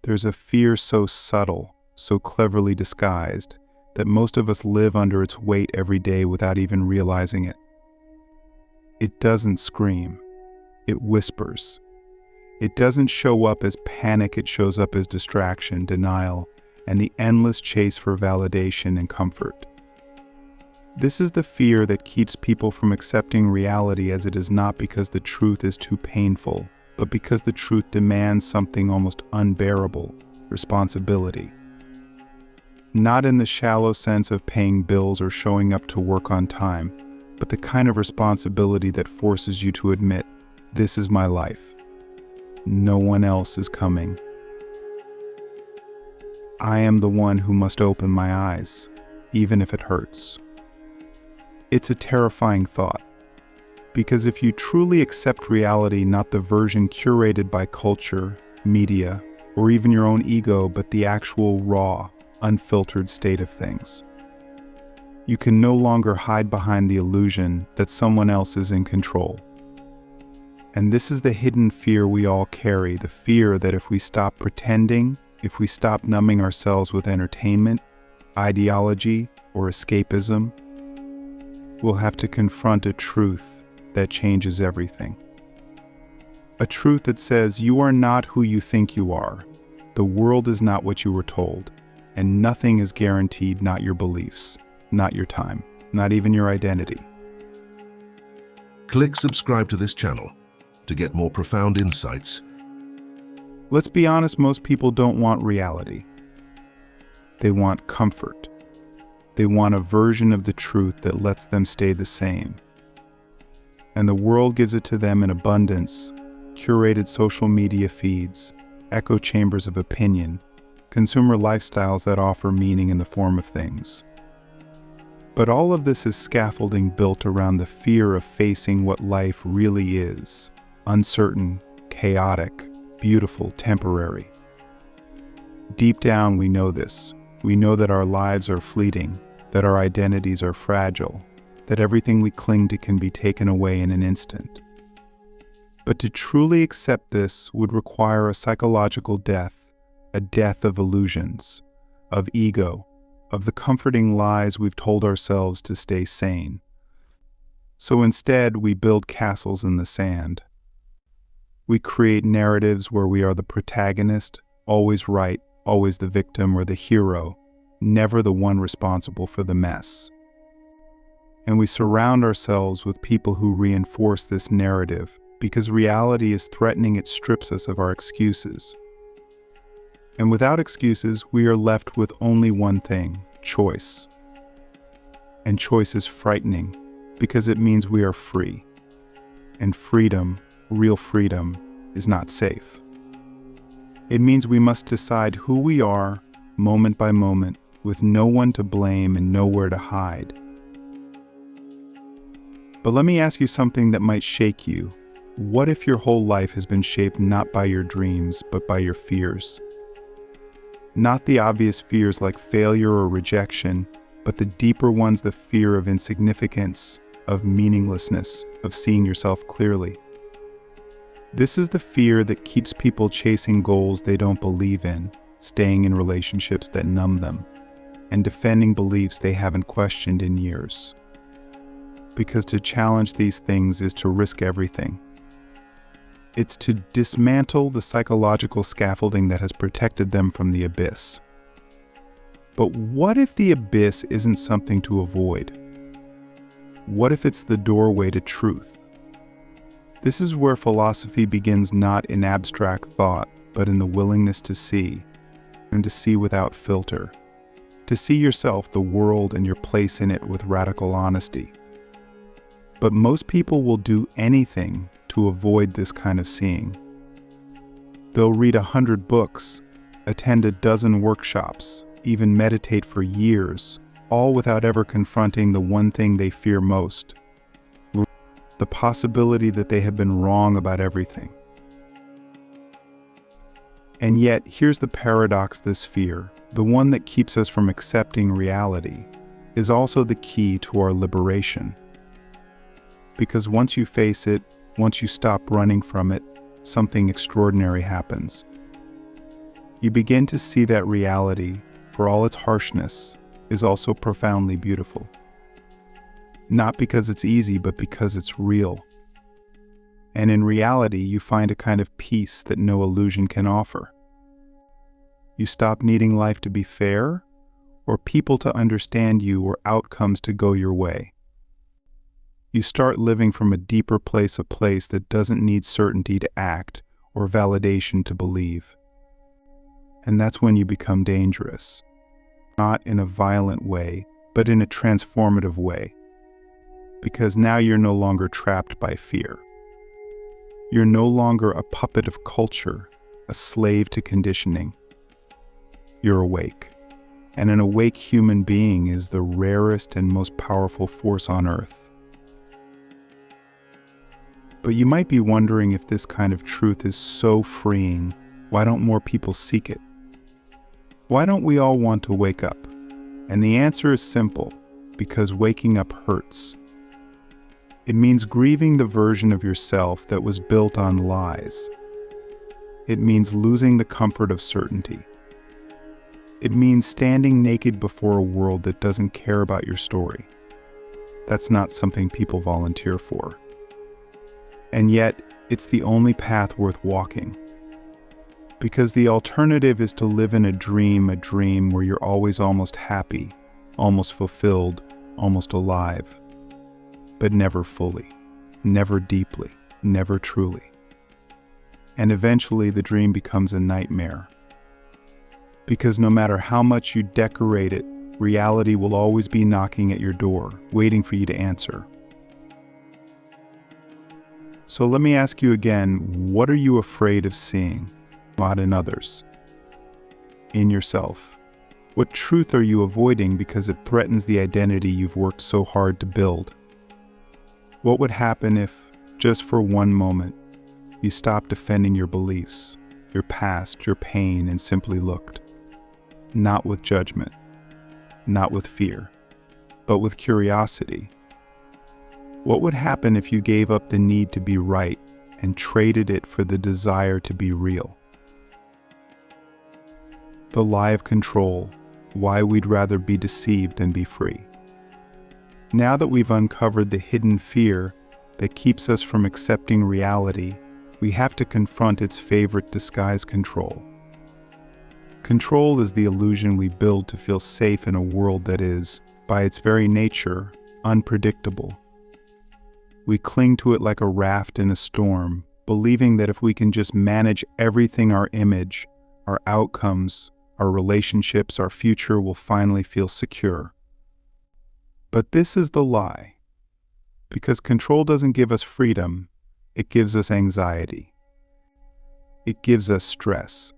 There's a fear so subtle, so cleverly disguised, that most of us live under its weight every day without even realizing it. It doesn't scream. It whispers. It doesn't show up as panic, it shows up as distraction, denial, and the endless chase for validation and comfort. This is the fear that keeps people from accepting reality as it is, not because the truth is too painful, but because the truth demands something almost unbearable: responsibility. Not in the shallow sense of paying bills or showing up to work on time, but the kind of responsibility that forces you to admit, this is my life. No one else is coming. I am the one who must open my eyes, even if it hurts. It's a terrifying thought, because if you truly accept reality, not the version curated by culture, media, or even your own ego, but the actual raw, unfiltered state of things, you can no longer hide behind the illusion that someone else is in control. And this is the hidden fear we all carry, the fear that if we stop pretending, if we stop numbing ourselves with entertainment, ideology, or escapism, we'll have to confront a truth that changes everything. A truth that says you are not who you think you are, the world is not what you were told, and nothing is guaranteed, not your beliefs, not your time, not even your identity. Click subscribe to this channel to get more profound insights. Let's be honest, most people don't want reality. They want comfort. They want a version of the truth that lets them stay the same. And the world gives it to them in abundance: curated social media feeds, echo chambers of opinion, consumer lifestyles that offer meaning in the form of things. But all of this is scaffolding built around the fear of facing what life really is: uncertain, chaotic, beautiful, temporary. Deep down, we know this. We know that our lives are fleeting, that our identities are fragile, that everything we cling to can be taken away in an instant. But to truly accept this would require a psychological death, a death of illusions, of ego, of the comforting lies we've told ourselves to stay sane. So instead, we build castles in the sand. We create narratives where we are the protagonist, always right, always the victim or the hero, never the one responsible for the mess. And we surround ourselves with people who reinforce this narrative, because reality is threatening. It strips us of our excuses. And without excuses, we are left with only one thing: choice. And choice is frightening, because it means we are free. And freedom, real freedom, is not safe. It means we must decide who we are, moment by moment, with no one to blame and nowhere to hide. But let me ask you something that might shake you. What if your whole life has been shaped not by your dreams, but by your fears? Not the obvious fears like failure or rejection, but the deeper ones: the fear of insignificance, of meaninglessness, of seeing yourself clearly. This is the fear that keeps people chasing goals they don't believe in, staying in relationships that numb them, and defending beliefs they haven't questioned in years. Because to challenge these things is to risk everything. It's to dismantle the psychological scaffolding that has protected them from the abyss. But what if the abyss isn't something to avoid? What if it's the doorway to truth? This is where philosophy begins, not in abstract thought, but in the willingness to see, and to see without filter. To see yourself, the world, and your place in it with radical honesty. But most people will do anything to avoid this kind of seeing. They'll read 100 books, attend a dozen workshops, even meditate for years, all without ever confronting the one thing they fear most: the possibility that they have been wrong about everything. And yet, here's the paradox: this fear, the one that keeps us from accepting reality, is also the key to our liberation. Because once you face it, once you stop running from it, something extraordinary happens. you begin to see that reality, for all its harshness, is also profoundly beautiful. Not because it's easy, but because it's real. And in reality, you find a kind of peace that no illusion can offer. You stop needing life to be fair, or people to understand you, or outcomes to go your way. You start living from a deeper place, a place that doesn't need certainty to act or validation to believe. And that's when you become dangerous. Not in a violent way, but in a transformative way. Because now you're no longer trapped by fear. You're no longer a puppet of culture, a slave to conditioning. You're awake. And an awake human being is the rarest and most powerful force on earth. But you might be wondering, if this kind of truth is so freeing, why don't more people seek it? Why don't we all want to wake up? And the answer is simple: because waking up hurts. It means grieving the version of yourself that was built on lies. It means losing the comfort of certainty. It means standing naked before a world that doesn't care about your story. That's not something people volunteer for. And yet, it's the only path worth walking. Because the alternative is to live in a dream where you're always almost happy, almost fulfilled, almost alive. But never fully, never deeply, never truly. And eventually the dream becomes a nightmare. Because no matter how much you decorate it, reality will always be knocking at your door, waiting for you to answer. So let me ask you again, what are you afraid of seeing? Not in others. In yourself. What truth are you avoiding because it threatens the identity you've worked so hard to build? What would happen if, just for one moment, you stopped defending your beliefs, your past, your pain, and simply looked? Not with judgment, not with fear, but with curiosity. What would happen if you gave up the need to be right and traded it for the desire to be real? The lie of control, why we'd rather be deceived than be free. Now that we've uncovered the hidden fear that keeps us from accepting reality, we have to confront its favorite disguise: control. Control is the illusion we build to feel safe in a world that is, by its very nature, unpredictable. We cling to it like a raft in a storm, believing that if we can just manage everything, our image, our outcomes, our relationships, our future will finally feel secure. But this is the lie. Because control doesn't give us freedom, it gives us anxiety. It gives us stress.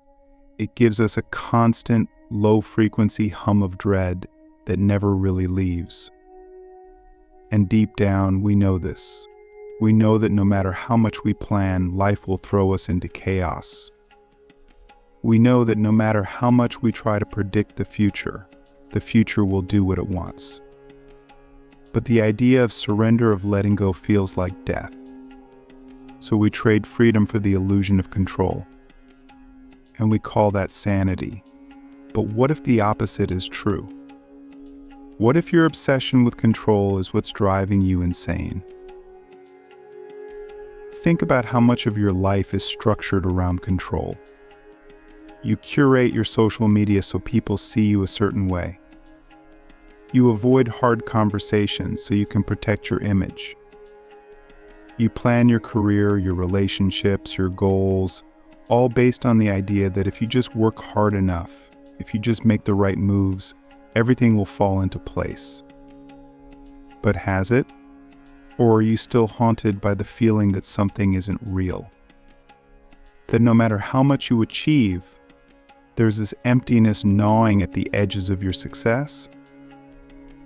It gives us a constant, low-frequency hum of dread that never really leaves. And deep down, we know this. We know that no matter how much we plan, life will throw us into chaos. We know that no matter how much we try to predict the future will do what it wants. But the idea of surrender, of letting go, feels like death. So we trade freedom for the illusion of control. And we call that sanity. But what if the opposite is true? What if your obsession with control is what's driving you insane? Think about how much of your life is structured around control. You curate your social media so people see you a certain way. You avoid hard conversations so you can protect your image. You plan your career, your relationships, your goals, all based on the idea that if you just work hard enough, if you just make the right moves, everything will fall into place. But has it? Or are you still haunted by the feeling that something isn't real? That no matter how much you achieve, there's this emptiness gnawing at the edges of your success?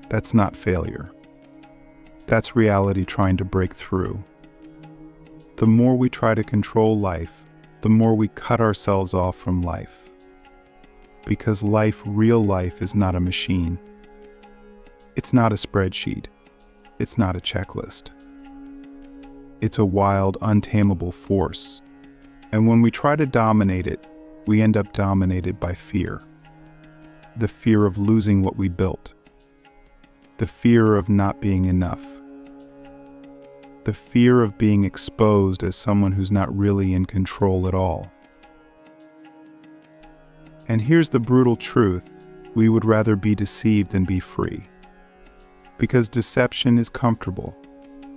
That's not failure. That's reality trying to break through. The more we try to control life, the more we cut ourselves off from life. Because life, real life, is not a machine. It's not a spreadsheet. It's not a checklist. It's a wild, untamable force. And when we try to dominate it, we end up dominated by fear. The fear of losing what we built. The fear of not being enough. The fear of being exposed as someone who's not really in control at all. And here's the brutal truth: we would rather be deceived than be free. Because deception is comfortable.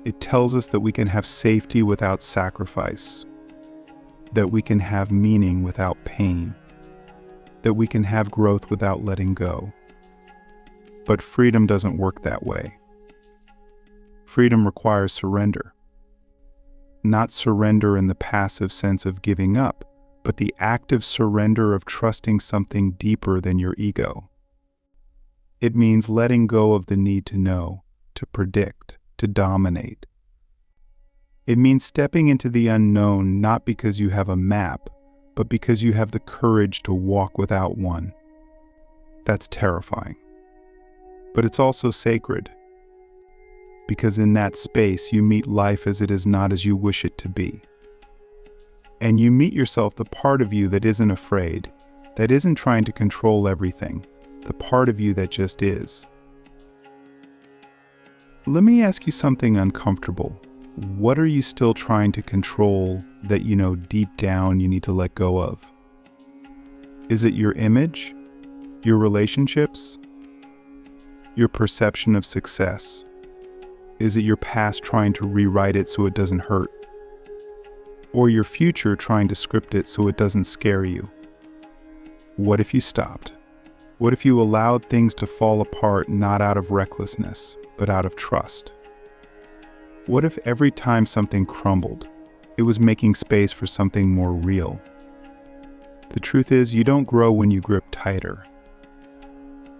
It tells us that we can have safety without sacrifice, that we can have meaning without pain, that we can have growth without letting go. But freedom doesn't work that way. Freedom requires surrender. Not surrender in the passive sense of giving up, but the active surrender of trusting something deeper than your ego. It means letting go of the need to know, to predict, to dominate. It means stepping into the unknown not because you have a map, but because you have the courage to walk without one. That's terrifying. But it's also sacred, because in that space you meet life as it is, not as you wish it to be. And you meet yourself, the part of you that isn't afraid, that isn't trying to control everything, the part of you that just is. Let me ask you something uncomfortable. What are you still trying to control that you know deep down you need to let go of? Is it your image? Your relationships? Your perception of success? Is it your past trying to rewrite it so it doesn't hurt? Or your future trying to script it so it doesn't scare you? What if you stopped? What if you allowed things to fall apart not out of recklessness, but out of trust? What if every time something crumbled, it was making space for something more real? The truth is, you don't grow when you grip tighter.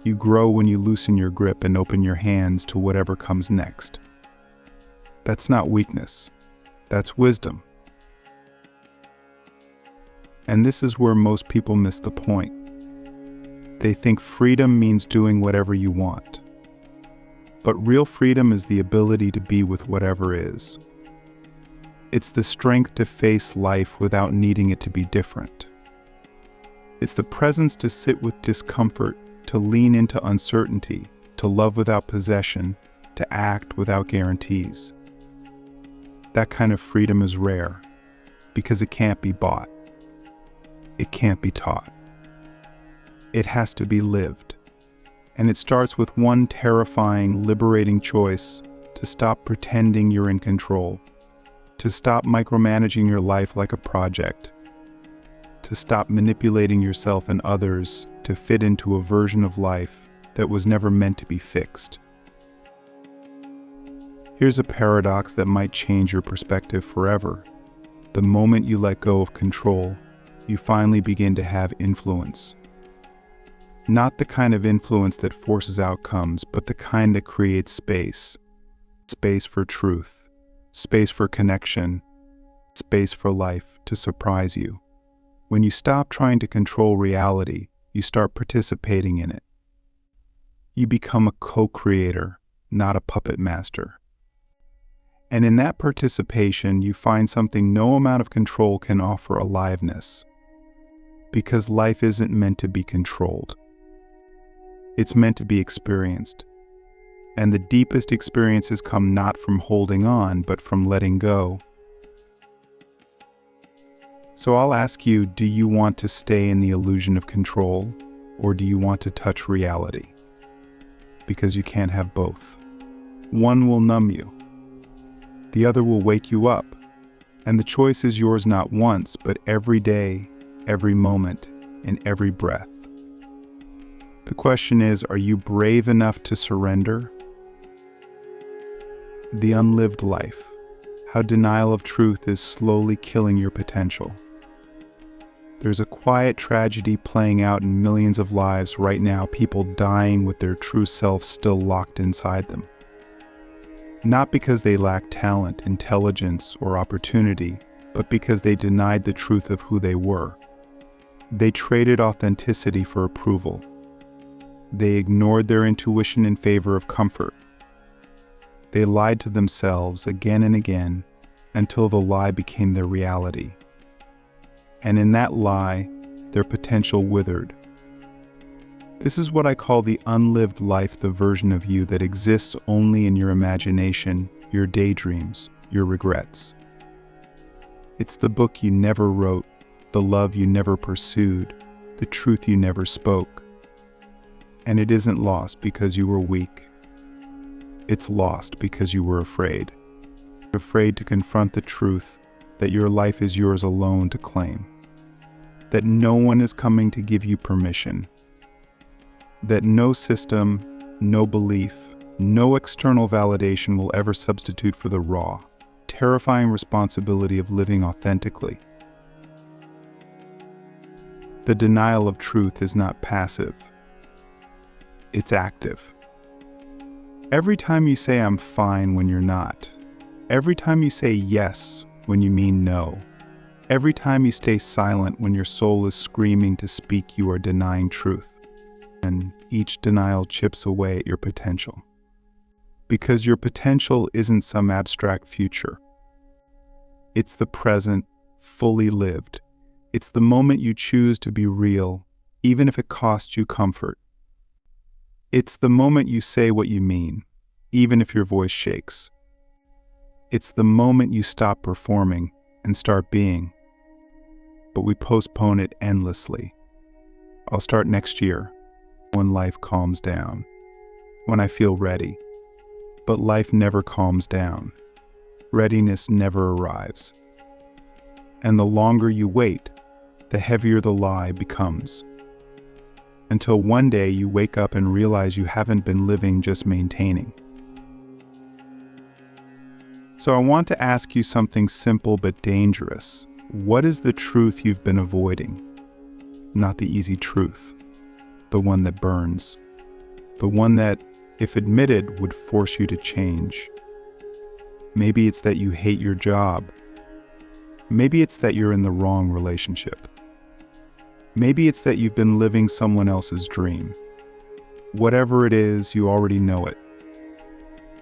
You grow when you loosen your grip and open your hands to whatever comes next. That's not weakness. That's wisdom. And this is where most people miss the point. They think freedom means doing whatever you want. But real freedom is the ability to be with whatever is. It's the strength to face life without needing it to be different. It's the presence to sit with discomfort, to lean into uncertainty, to love without possession, to act without guarantees. That kind of freedom is rare, because it can't be bought. It can't be taught. It has to be lived. And it starts with one terrifying, liberating choice: to stop pretending you're in control, to stop micromanaging your life like a project, to stop manipulating yourself and others to fit into a version of life that was never meant to be fixed. Here's a paradox that might change your perspective forever. The moment you let go of control, you finally begin to have influence. Not the kind of influence that forces outcomes, but the kind that creates space. Space for truth, space for connection, space for life to surprise you. When you stop trying to control reality, you start participating in it. You become a co-creator, not a puppet master. And in that participation, you find something no amount of control can offer: aliveness. Because life isn't meant to be controlled. It's meant to be experienced. And the deepest experiences come not from holding on, but from letting go. So I'll ask you, do you want to stay in the illusion of control, or do you want to touch reality? Because you can't have both. One will numb you. The other will wake you up. And the choice is yours, not once, but every day, every moment, in every breath. The question is, are you brave enough to surrender? The Unlived Life: How Denial of Truth is Slowly Killing Your Potential. There's a quiet tragedy playing out in millions of lives right now, people dying with their true self still locked inside them. Not because they lack talent, intelligence, or opportunity, but because they denied the truth of who they were. They traded authenticity for approval. They ignored their intuition in favor of comfort. They lied to themselves again and again until the lie became their reality. And in that lie, their potential withered. This is what I call the unlived life, the version of you that exists only in your imagination, your daydreams, your regrets. It's the book you never wrote, the love you never pursued, the truth you never spoke. And it isn't lost because you were weak. It's lost because you were afraid. Afraid to confront the truth that your life is yours alone to claim. That no one is coming to give you permission. That no system, no belief, no external validation will ever substitute for the raw, terrifying responsibility of living authentically. The denial of truth is not passive. It's active. Every time you say I'm fine when you're not, every time you say yes when you mean no, every time you stay silent when your soul is screaming to speak, you are denying truth. And each denial chips away at your potential. Because your potential isn't some abstract future. It's the present, fully lived. It's the moment you choose to be real, even if it costs you comfort. It's the moment you say what you mean, even if your voice shakes. It's the moment you stop performing and start being. But we postpone it endlessly. I'll start next year, when life calms down, when I feel ready. But life never calms down. Readiness never arrives. And the longer you wait, the heavier the lie becomes. Until one day you wake up and realize you haven't been living, just maintaining. So I want to ask you something simple but dangerous. What is the truth you've been avoiding? Not the easy truth. The one that burns. The one that, if admitted, would force you to change. Maybe it's that you hate your job. Maybe it's that you're in the wrong relationship. Maybe it's that you've been living someone else's dream. Whatever it is, you already know it.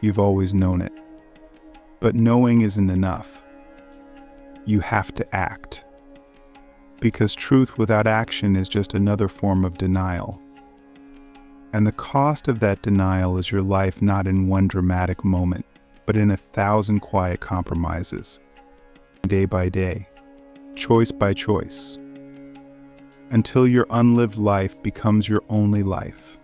You've always known it. But knowing isn't enough. You have to act. Because truth without action is just another form of denial. And the cost of that denial is your life not in one dramatic moment, but in 1,000 quiet compromises. Day by day, choice by choice. Until your unlived life becomes your only life.